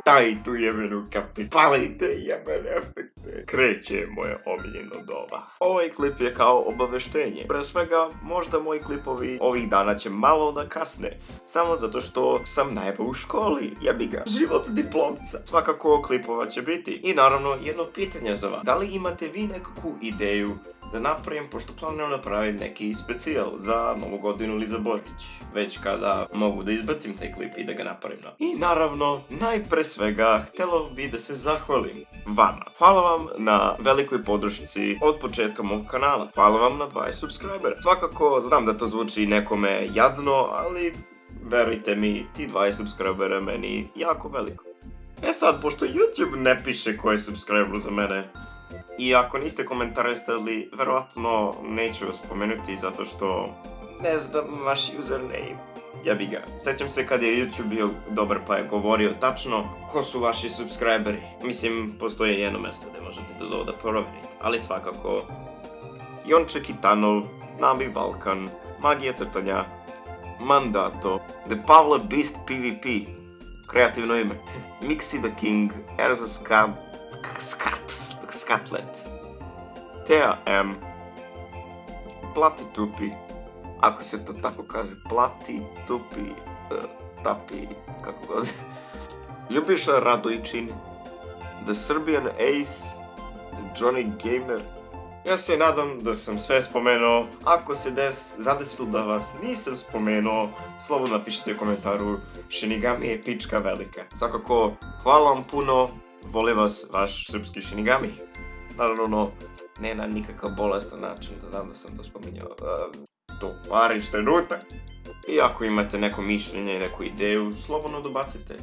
Daj tu jebenu kapi, palite jebene efekte. Kreće moje omiljeno doba. Ovaj klip je kao obaveštenje. Pre svega, možda moji klipovi ovih dana će malo da kasne. Samo zato što sam najbolj u školi. Jebi ga. Život diplomca. Svakako klipova će biti. I naravno, jedno pitanje za vas. Da li imate vi nekakvu ideju da napravim, pošto planiram napravim neki specijal za Novu godinu ili za Božić, već kada mogu da izbacim taj klip i da ga napravim. I naravno, najpre svega, htelo bi da se zahvalim vama. Hvala vam na velikoj podršci od početka mog kanala. Hvala vam na 20 subscribera. Svakako, znam da to zvuči nekome jadno, ali verujte mi, ti 20 subscribera meni jako veliko. E sad, pošto YouTube ne piše ko je subscriber za mene, i ako niste komentarisali, verovatno neću vas spomenuti zato što ne znam vaš username. Jebi ga. Sećam se kad je YouTube bio dobar pa je govorio tačno ko su vaši subscriberi. Mislim, postoje jedno mesto gde možete da proverite. Ali svakako, Jonče Kitanov, Nabi Balkan, Magija crtanja, Mandato, The Pavle Beast PvP, kreativno ime, Mixi the King, Erza Scatlet, Tea M, Plati Tupi, ako se to tako kaže, Plati Tupi, Tapi, kako god, Ljubiša Radojčin, The Serbian Ace, Johnny Gamer. Ja se nadam da sam sve spomenuo. Ako se zadesilo da vas nisam spomenuo, slobodno napišite u komentaru. Shinigami je pička velika. Svakako, hvala vam puno. Volim vas, vaš srpski Shinigami. Naravno, ne na nikakav bolestan način, da znam da sam to spominjao. To pariš trenutak. I ako imate neko mišljenje, neku ideju, slobodno dobacite.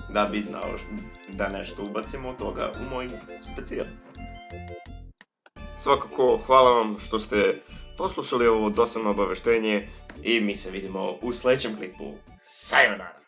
Da bi znao da nešto ubacimo od toga u moj specijal. Svakako, hvala vam što ste poslušali ovo dosadno obaveštenje i mi se vidimo u sledećem klipu. Sayonara!